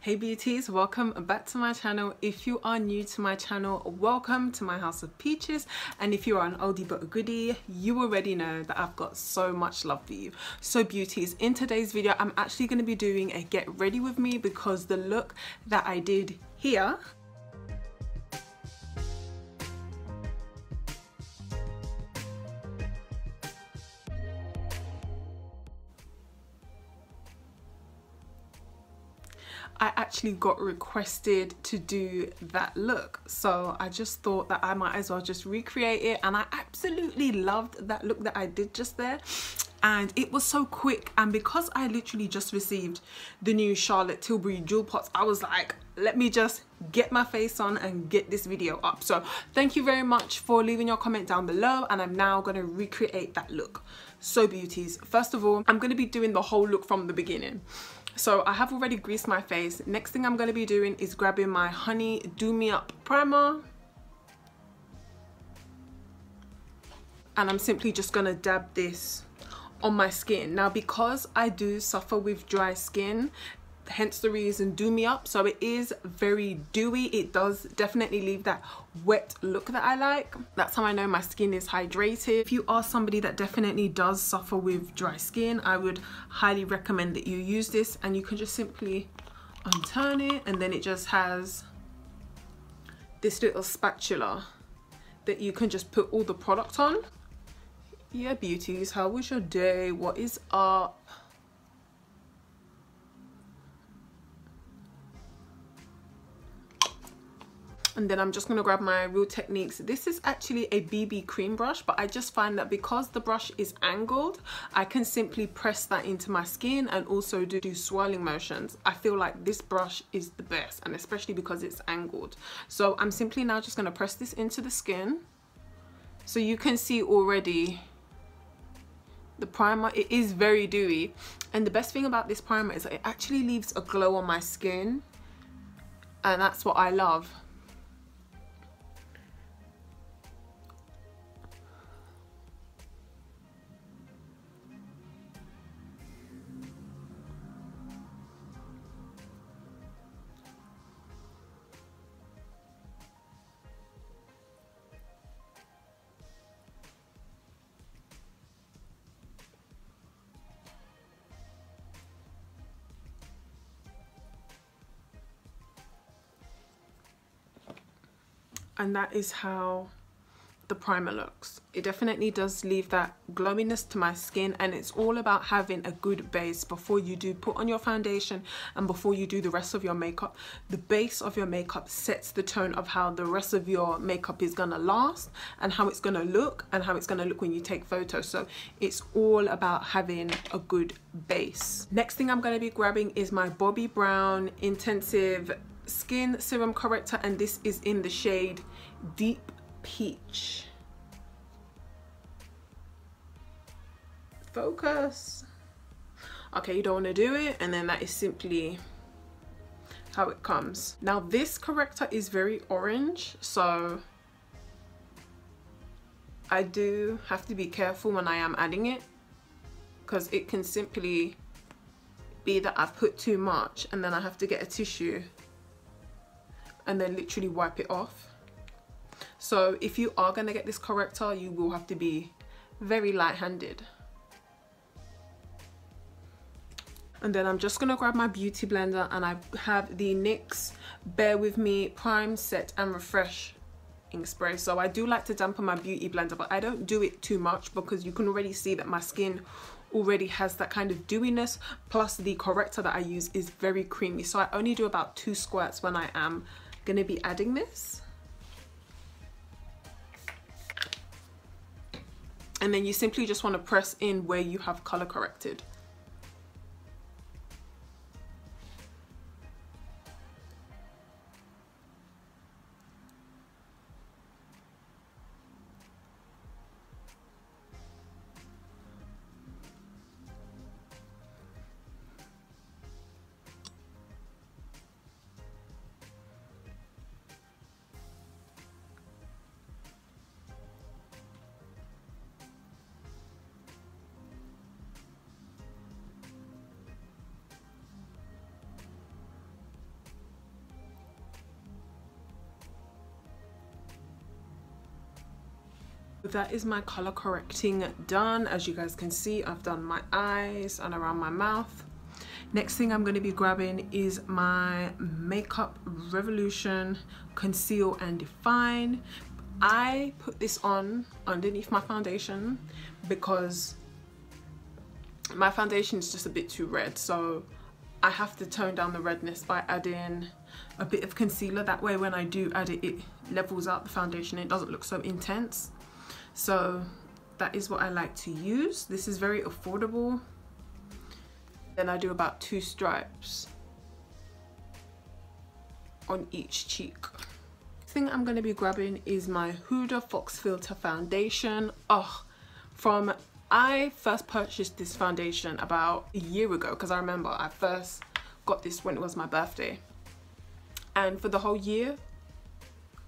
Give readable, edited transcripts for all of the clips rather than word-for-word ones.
Hey beauties, welcome back to my channel. If you are new to my channel, welcome to my house of peaches, and if you are an oldie but a goodie, you already know that I've got so much love for you. So beauties, in today's video I'm actually going to be doing a get ready with me because the look that I did here I actually got requested to do that look, so I just thought that I might as well just recreate it, and I absolutely loved that look that I did just there, and it was so quick. And because I literally just received the new Charlotte Tilbury jewel pots, I was like, let me just get my face on and get this video up. So thank you very much for leaving your comment down below, and I'm now going to recreate that look. So beauties, first of all, I'm going to be doing the whole look from the beginning. So I have already greased my face. Next thing I'm going to be doing is grabbing my Honey Do Me Up primer, and I'm simply just going to dab this on my skin. Now because I do suffer with dry skin, hence the reason Do Me Up, so it is very dewy. It does definitely leave that wet look that I like. That's how I know my skin is hydrated. If you are somebody that definitely does suffer with dry skin, I would highly recommend that you use this, and you can just simply unturn it, and then it just has this little spatula that you can just put all the product on. Yeah beauties, how was your day? What is up? And then I'm just going to grab my Real Techniques. This is actually a BB cream brush, but I just find that because the brush is angled, I can simply press that into my skin and also do swirling motions. I feel like this brush is the best, and especially because it's angled. So I'm simply now just going to press this into the skin. So you can see already the primer, it is very dewy, and the best thing about this primer is that it actually leaves a glow on my skin, and that's what I love. And that is how the primer looks. It definitely does leave that glowiness to my skin, and it's all about having a good base before you do put on your foundation and before you do the rest of your makeup. The base of your makeup sets the tone of how the rest of your makeup is gonna last, and how it's gonna look, and how it's gonna look when you take photos. So it's all about having a good base. Next thing I'm gonna be grabbing is my Bobbi Brown Intensive Skin Serum Corrector, and this is in the shade Deep Peach. Focus. Okay, you don't want to do it, and then that is simply how it comes. Now this corrector is very orange, so I do have to be careful when I am adding it, because it can simply be that I've put too much and then I have to get a tissue and then literally wipe it off. So if you are going to get this corrector, you will have to be very light-handed. And then I'm just going to grab my beauty blender, and I have the NYX Bear With Me Prime, Set and Refresh ink spray. So I do like to dampen my beauty blender, but I don't do it too much because you can already see that my skin already has that kind of dewiness, plus the corrector that I use is very creamy. So I only do about 2 squirts when I am going to be adding this. And then you simply just want to press in where you have color corrected. That is my color correcting done. As you guys can see, I've done my eyes and around my mouth. Next thing I'm going to be grabbing is my Makeup Revolution Conceal and Define. I put this on underneath my foundation because my foundation is just a bit too red, so I have to tone down the redness by adding a bit of concealer. That way when I do add it, it levels out the foundation. It doesn't look so intense. So that is what I like to use. This is very affordable. Then I do about 2 stripes on each cheek. The thing I'm going to be grabbing is my Huda Fox Filter foundation. I first purchased this foundation about a year ago, because I remember I first got this when it was my birthday, and for the whole year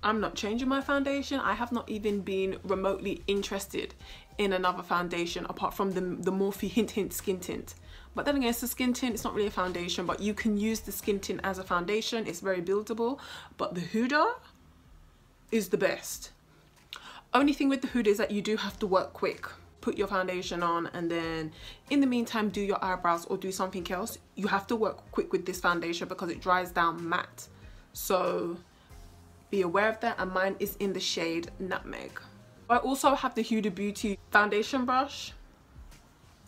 I'm not changing my foundation. I have not even been remotely interested in another foundation apart from the Morphe Hint Skin Tint. But then again, it's a skin tint, it's not really a foundation, but you can use the skin tint as a foundation. It's very buildable, but the Huda is the best. Only thing with the Huda is that you do have to work quick. Put your foundation on and then in the meantime do your eyebrows or do something else. You have to work quick with this foundation because it dries down matte. So be aware of that, and mine is in the shade Nutmeg. I also have the Huda Beauty foundation brush.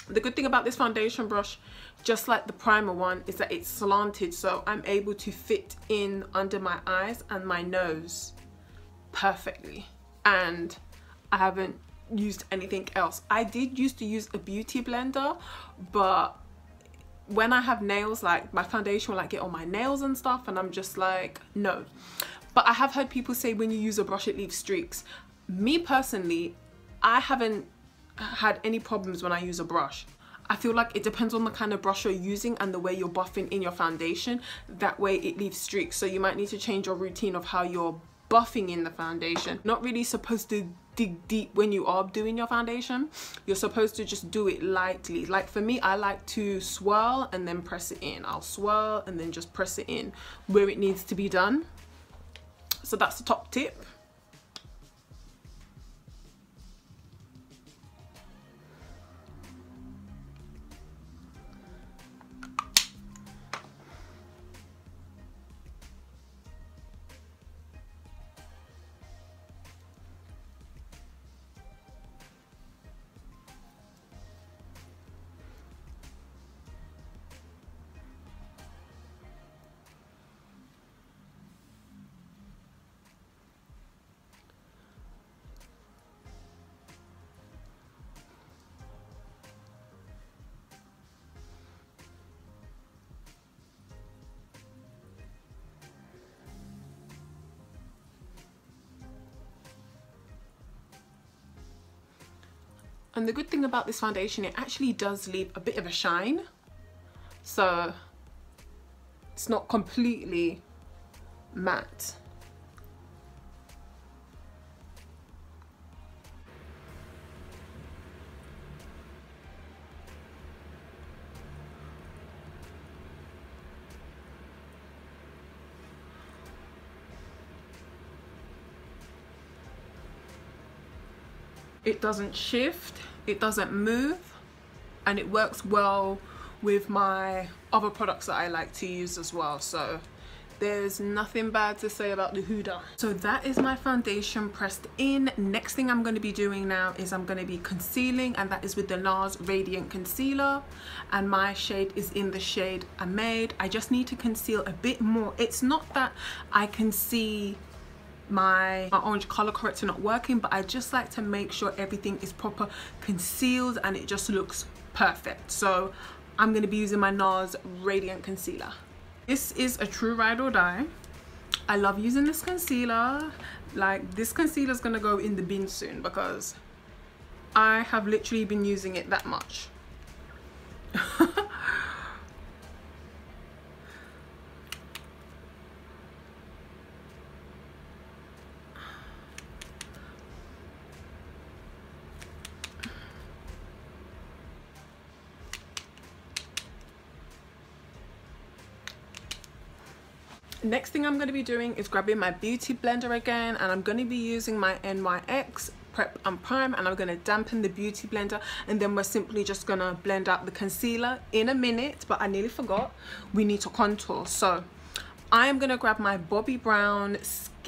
The good thing about this foundation brush, just like the primer one, is that it's slanted, so I'm able to fit in under my eyes and my nose perfectly, and I haven't used anything else. I did used to use a beauty blender, but when I have nails, like my foundation will like get on my nails and stuff, and I'm just like, no. But I have heard people say when you use a brush it leaves streaks. Me personally, I haven't had any problems when I use a brush. I feel like it depends on the kind of brush you're using and the way you're buffing in your foundation. That way it leaves streaks, so you might need to change your routine of how you're buffing in the foundation. Not really supposed to dig deep when you are doing your foundation. You're supposed to just do it lightly. Like for me, I like to swirl and then press it in. I'll swirl and then just press it in where it needs to be done. So that's the top tip. And the good thing about this foundation, it actually does leave a bit of a shine. So it's not completely matte. It doesn't shift, it doesn't move, and it works well with my other products that I like to use as well. So there's nothing bad to say about the Huda. So that is my foundation pressed in. Next thing I'm going to be doing now is I'm going to be concealing, and that is with the Nars Radiant Concealer, and my shade is in the shade Amade. I just need to conceal a bit more. It's not that I can see my orange color corrector not working, but I just like to make sure everything is proper concealed and it just looks perfect. So I'm going to be using my Nars Radiant Concealer. This is a true ride or die. I love using this concealer. Like, this concealer is going to go in the bin soon because I have literally been using it that much. Next thing I'm going to be doing is grabbing my beauty blender again, and I'm going to be using my NYX prep and prime, and I'm going to dampen the beauty blender, and then we're simply just going to blend out the concealer in a minute. But I nearly forgot, we need to contour. So I am going to grab my Bobbi Brown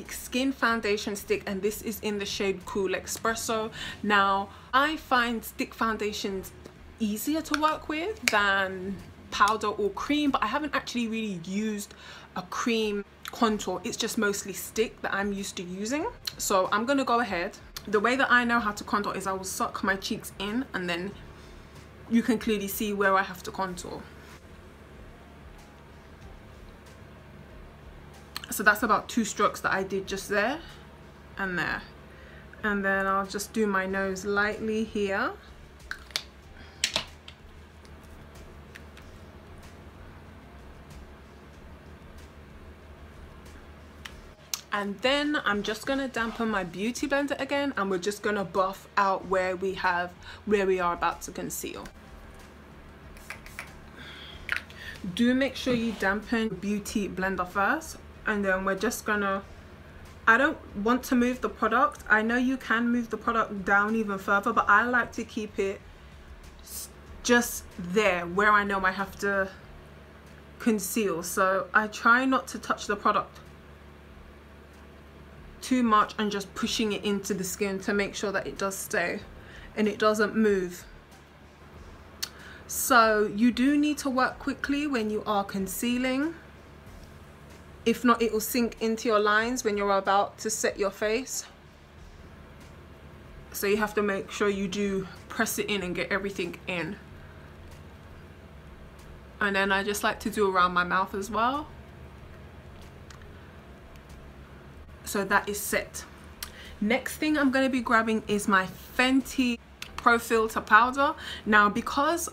skin foundation stick, and this is in the shade Cool Espresso. Now I find stick foundations easier to work with than powder or cream, but I haven't actually really used a cream contour. It's just mostly stick that I'm used to using. So I'm gonna go ahead. The way that I know how to contour is I will suck my cheeks in, and then you can clearly see where I have to contour. So that's about 2 strokes that I did just there and there. And then I'll just do my nose lightly here. And then I'm just gonna dampen my beauty blender again, and we're just gonna buff out where we are about to conceal. Do make sure you dampen beauty blender first, and then we're just gonna, I don't want to move the product. I know you can move the product down even further, but I like to keep it just there where I know I have to conceal. So I try not to touch the product too much, and just pushing it into the skin to make sure that it does stay and it doesn't move. So you do need to work quickly when you are concealing. If not, it will sink into your lines when you're about to set your face. So you have to make sure you do press it in and get everything in. And then I just like to do around my mouth as well. So that is set. Next thing I'm going to be grabbing is my Fenty Pro Filter powder. Now because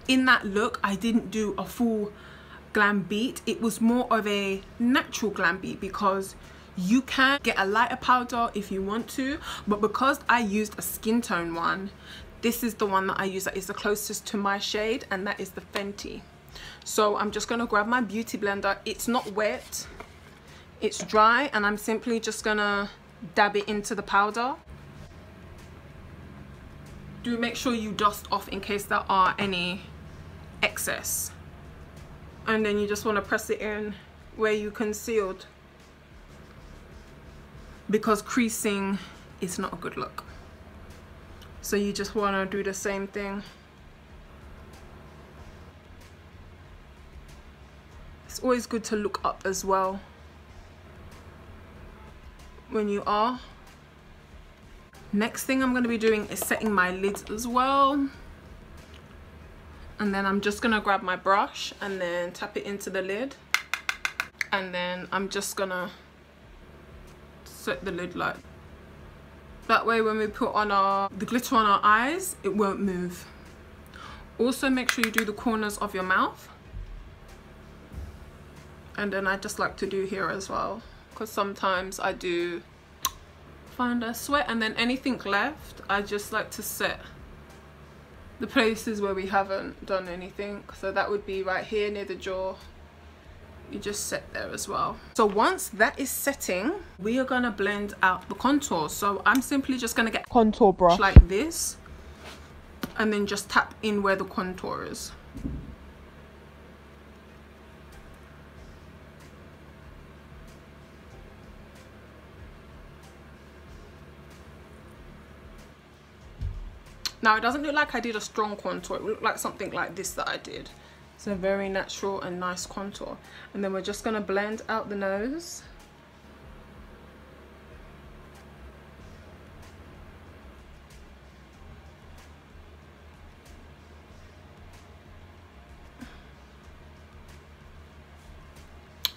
in that look I didn't do a full glam beat, it was more of a natural glam beat, because you can get a lighter powder if you want to, but because I used a skin tone one, this is the one that I use that is the closest to my shade, and that is the Fenty. So I'm just going to grab my beauty blender. It's not wet, it's dry, and I'm simply just gonna dab it into the powder. Do make sure you dust off in case there are any excess, and then you just want to press it in where you concealed, because creasing is not a good look. So you just want to do the same thing. It's always good to look up as well when you are. Next thing I'm going to be doing is setting my lids as well, and then I'm just going to grab my brush and then tap it into the lid, and then I'm just going to set the lid like that way. When we put on the glitter on our eyes, it won't move. Also make sure you do the corners of your mouth, and then I just like to do here as well, because sometimes I do find I sweat, and then anything left I just like to set the places where we haven't done anything. So that would be right here near the jaw, you just set there as well. So once that is setting, we are gonna blend out the contour. So I'm simply just gonna get a contour brush like this, and then just tap in where the contour is. Now it doesn't look like I did a strong contour, it looked like something like this that I did. It's a very natural and nice contour. And then we're just going to blend out the nose.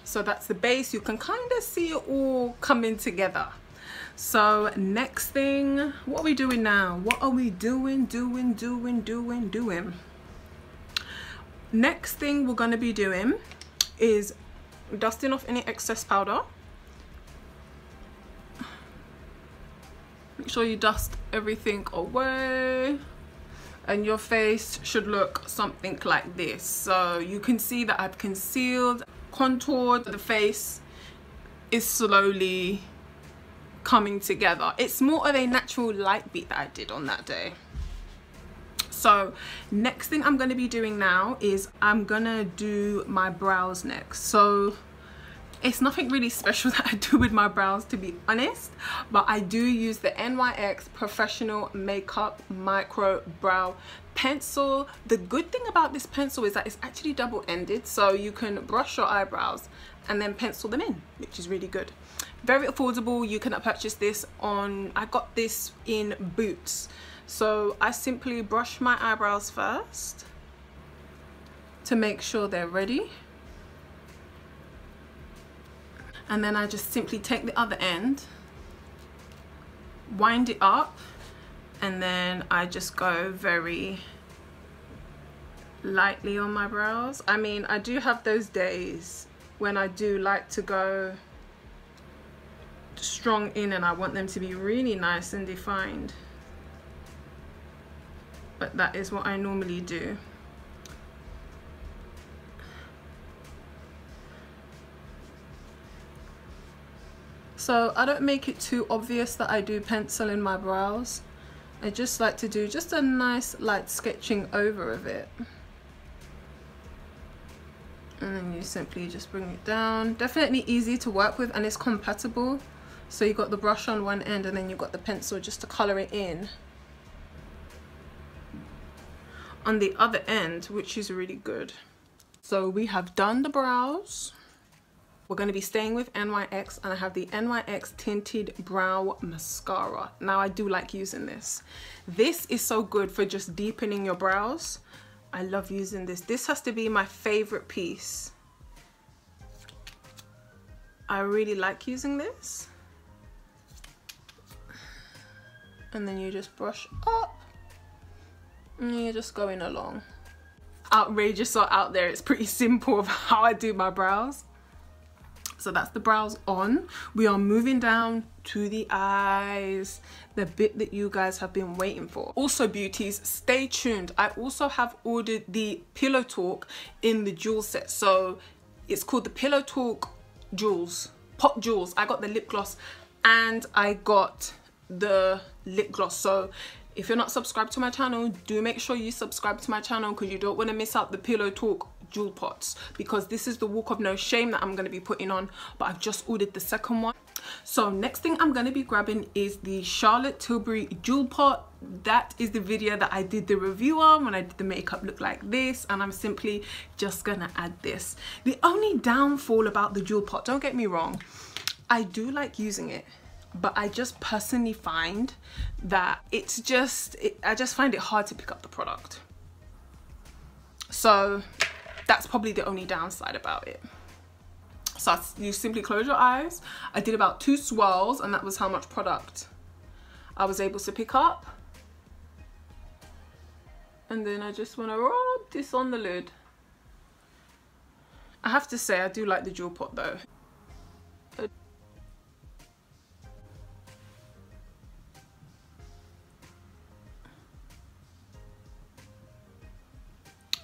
So that's the base. You can kind of see it all coming together. So next thing, what are we doing now? What are we doing? Next thing we're going to be doing is dusting off any excess powder. Make sure you dust everything away, and your face should look something like this. So you can see that I've concealed, contoured. The face is slowly coming together. It's more of a natural light beat that I did on that day. So next thing I'm going to be doing now is I'm gonna do my brows next. So it's nothing really special that I do with my brows, to be honest, but I do use the NYX Professional Makeup Micro Brow Pencil. The good thing about this pencil is that it's actually double-ended, so you can brush your eyebrows and then pencil them in, which is really good. Very affordable. You can purchase this on, I got this in Boots. So I simply brush my eyebrows first to make sure they're ready. And then I just simply take the other end, wind it up, and then I just go very lightly on my brows. I mean, I do have those days when I do like to go strong in and I want them to be really nice and defined. But that is what I normally do. So I don't make it too obvious that I do pencil in my brows. I just like to do just a nice light sketching over of it. And then you simply just bring it down. Definitely easy to work with and it's compatible. So you got the brush on one end and then you got the pencil just to color it in on the other end, which is really good. So we have done the brows. We're going to be staying with NYX, and I have the NYX Tinted Brow Mascara. Now I do like using this. This is so good for just deepening your brows. I love using this. This has to be my favorite piece. I really like using this. And then you just brush up. And you're just going along. Outrageous or out there, it's pretty simple of how I do my brows. So that's the brows on. We are moving down to the eyes, the bit that you guys have been waiting for. Also beauties, stay tuned. I also have ordered the Pillow Talk in the jewel set. So it's called the Pillow Talk Jewels, Pop Jewels. I got the lip gloss and I got the lip gloss. So if you're not subscribed to my channel, do make sure you subscribe to my channel because you don't want to miss out the Pillow Talk jewel pots, because this is the Walk of No Shame that I'm going to be putting on, but I've just ordered the second one. So next thing I'm going to be grabbing is the Charlotte Tilbury jewel pot. That is the video that I did the review on when I did the makeup look like this, and I'm simply just gonna add this. The only downfall about the jewel pot, don't get me wrong, I do like using it, but I just personally find that it's just, I just find it hard to pick up the product. So that's probably the only downside about it. So you simply close your eyes. I did about 2 swirls and that was how much product I was able to pick up. And then I just want to rub this on the lid. I have to say I do like the jewel pot though.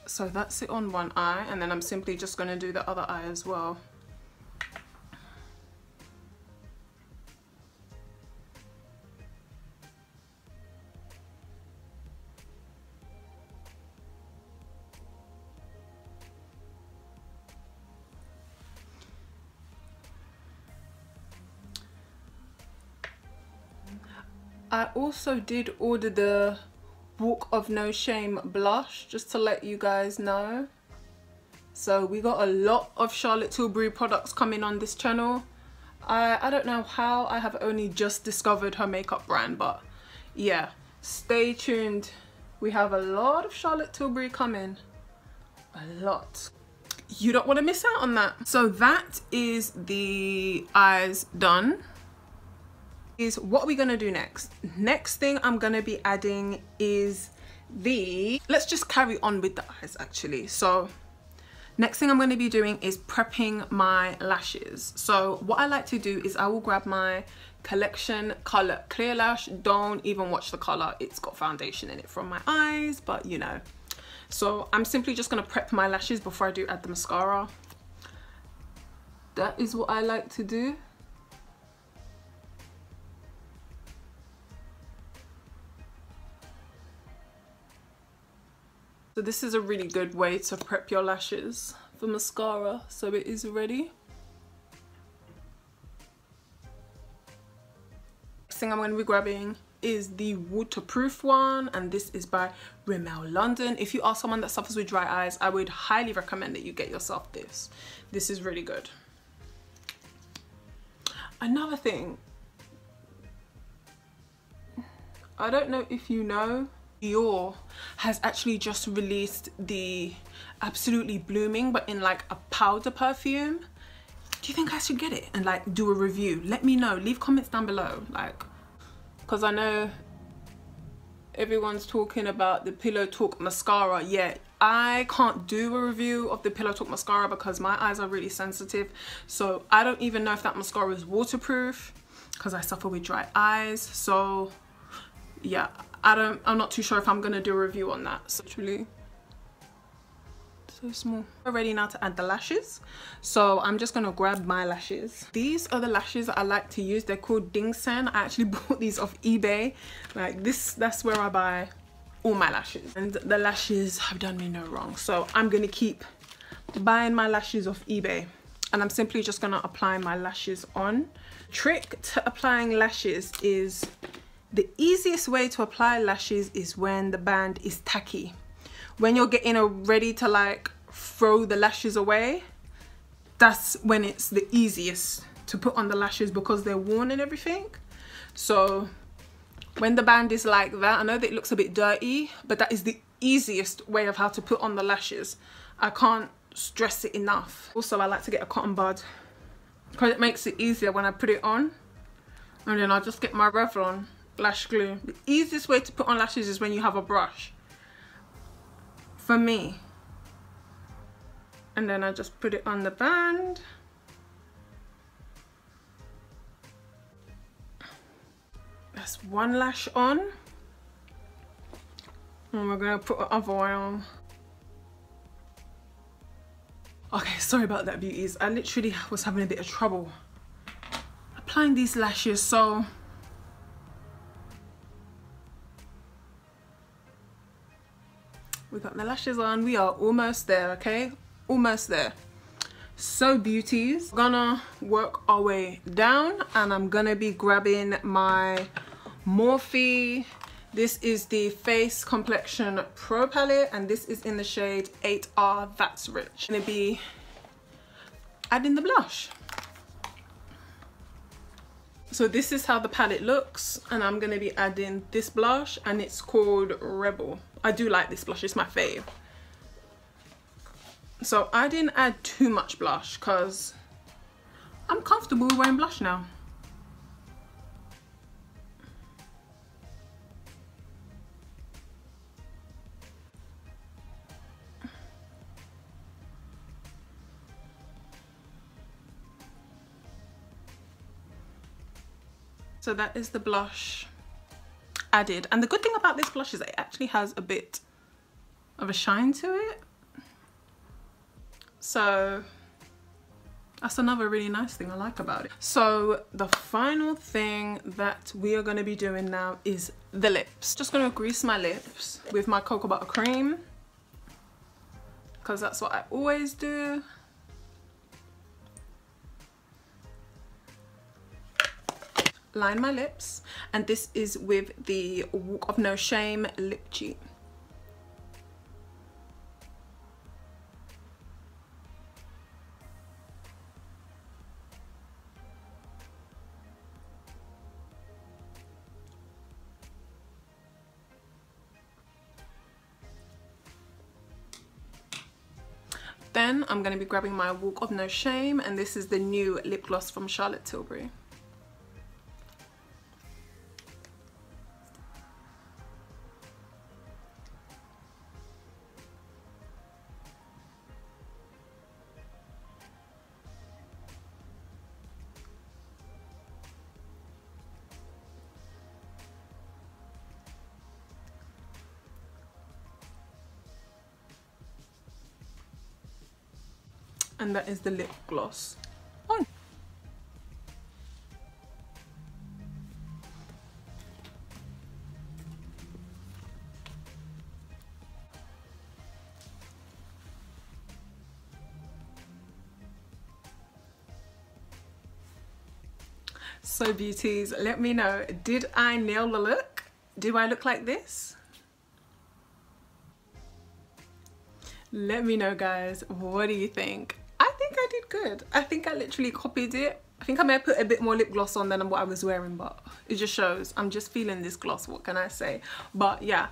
So that's it on one eye, and then I'm simply just going to do the other eye as well. I also did order the Walk of No Shame blush, just to let you guys know. So we got a lot of Charlotte Tilbury products coming on this channel. I don't know how I have only just discovered her makeup brand, but yeah, stay tuned. We have a lot of Charlotte Tilbury coming, a lot. You don't want to miss out on that. So that is the eyes done. Is what we're gonna do next. Next thing I'm gonna be adding is let's just carry on with the eyes actually. So next thing I'm gonna be doing is prepping my lashes. So what I like to do is I will grab my Collection Color Clear Lash. Don't even watch the color, it's got foundation in it from my eyes, but you know. So I'm simply just gonna prep my lashes before I do add the mascara. That is what I like to do. So this is a really good way to prep your lashes for mascara. So it is ready. Next thing I'm going to be grabbing is the waterproof one, and this is by Rimmel London. If you are someone that suffers with dry eyes, I would highly recommend that you get yourself this. This is really good. Another thing, I don't know if you know, Dior has actually just released the Absolutely Blooming, but in like a powder perfume. Do you think I should get it and like do a review? Let me know, leave comments down below, like, because I know everyone's talking about the Pillow Talk mascara. Yeah, I can't do a review of the Pillow Talk mascara because my eyes are really sensitive. So I don't even know if that mascara is waterproof because I suffer with dry eyes. So yeah, I'm not too sure if I'm gonna do a review on that. So it's really so small. We're ready now to add the lashes. So I'm just gonna grab my lashes. These are the lashes that I like to use. They're called Ding Sen. I actually bought these off eBay. Like this, that's where I buy all my lashes. And the lashes have done me no wrong. So I'm gonna keep buying my lashes off eBay. And I'm simply just gonna apply my lashes on. Trick to applying lashes is, the easiest way to apply lashes is when the band is tacky. When you're getting ready to like throw the lashes away, that's when it's the easiest to put on the lashes because they're worn and everything. So when the band is like that, I know that it looks a bit dirty, but that is the easiest way of how to put on the lashes. I can't stress it enough. Also, I like to get a cotton bud because it makes it easier when I put it on. And then I'll just get my Revlon lash glue. The easiest way to put on lashes is when you have a brush, for me. And then I just put it on the band. That's one lash on. And we're gonna put the other one on. Okay, sorry about that, beauties. I literally was having a bit of trouble applying these lashes. So we got the lashes on. We are almost there, okay? Almost there. So beauties, we're gonna work our way down, and I'm gonna be grabbing my Morphe. This is the Face Complexion Pro Palette, and this is in the shade 8R That's Rich. I'm gonna be adding the blush. So this is how the palette looks, and I'm gonna be adding this blush, and it's called Rebel. I do like this blush, it's my fave. So I didn't add too much blush because I'm comfortable wearing blush now. So that is the blush added, and the good thing about this blush is it actually has a bit of a shine to it. So that's another really nice thing I like about it. So the final thing that we are going to be doing now is the lips. Just going to grease my lips with my cocoa butter cream because that's what I always do. Line my lips, and this is with the Walk of No Shame lip cheat. Then I'm going to be grabbing my Walk of No Shame, and this is the new lip gloss from Charlotte Tilbury. And that is the lip gloss on. So beauties, let me know, did I nail the look? Do I look like this? Let me know, guys, what do you think? I think I did good. I think I literally copied it. I think I may have put a bit more lip gloss on than what I was wearing, but it just shows I'm just feeling this gloss, what can I say? But yeah,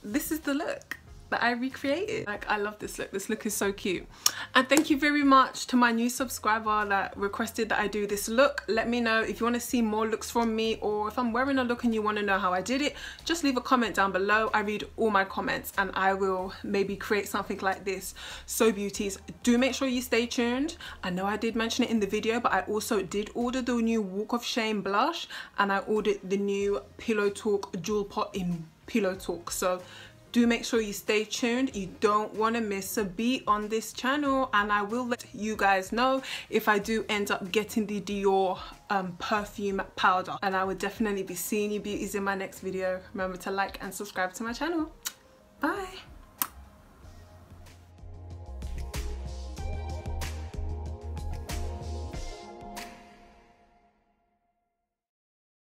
this is the look that I recreated. Like, I love this look. This look is so cute. And thank you very much to my new subscriber that requested that I do this look. Let me know if you want to see more looks from me, or if I'm wearing a look and you want to know how I did it, just leave a comment down below. I read all my comments and I will maybe create something like this. So beauties, do make sure you stay tuned. I know I did mention it in the video, but I also did order the new Walk of Shame blush, and I ordered the new Pillow Talk Jewel Pot in Pillow Talk. So do make sure you stay tuned. You don't want to miss a beat on this channel, and I will let you guys know if I do end up getting the Dior perfume powder. And I will definitely be seeing you beauties in my next video. Remember to like and subscribe to my channel. Bye.